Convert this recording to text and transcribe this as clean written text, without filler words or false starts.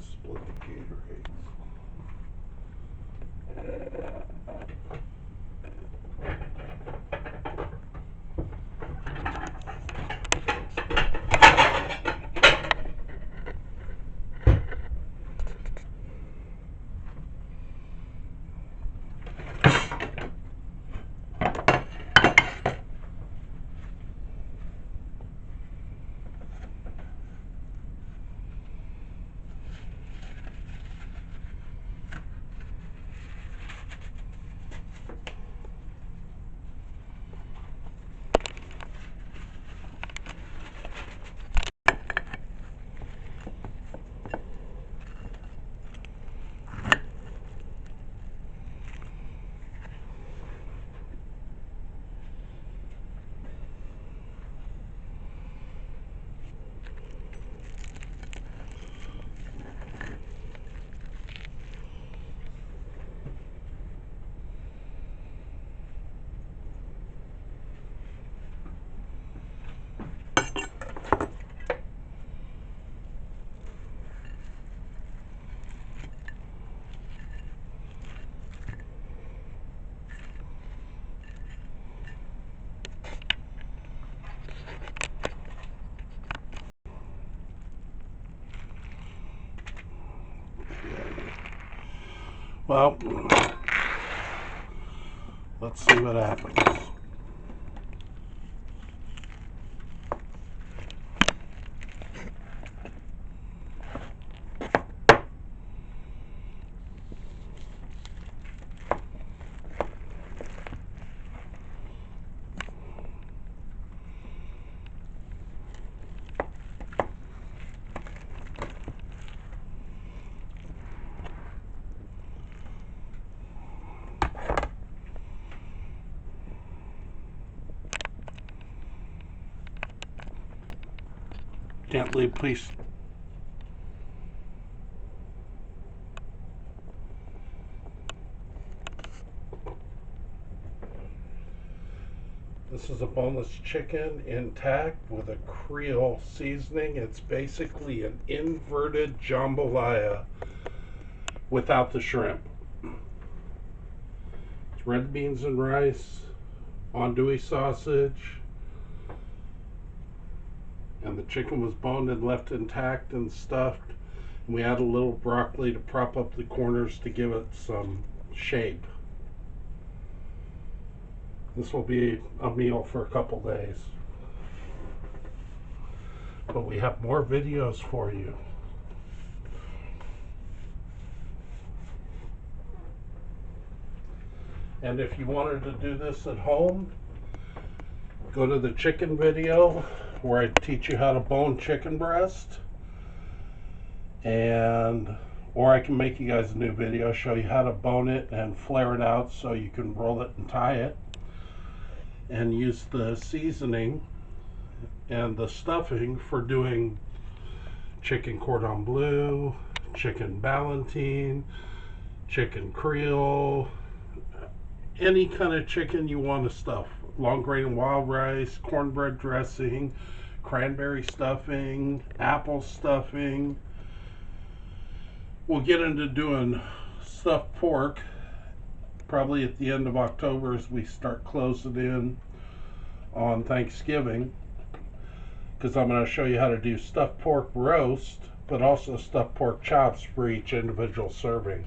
to split the Gatorades. Well, let's see what happens. Gently, please. This is a boneless chicken intact with a Creole seasoning. It's basically an inverted jambalaya without the shrimp. It's red beans and rice, andouille sausage, and the chicken was boned and left intact and stuffed. And we add a little broccoli to prop up the corners to give it some shape. This will be a meal for a couple days. But we have more videos for you. And if you wanted to do this at home, go to the chicken video where I teach you how to bone chicken breast. Or I can make you guys a new video, show you how to bone it and flare it out so you can roll it and tie it. And use the seasoning and the stuffing for doing chicken cordon bleu, chicken ballantine, chicken creole, any kind of chicken you want to stuff. Long grain wild rice, cornbread dressing, cranberry stuffing, apple stuffing. We'll get into doing stuffed pork probably at the end of October as we start closing in on Thanksgiving, because I'm going to show you how to do stuffed pork roast, but also stuffed pork chops for each individual serving.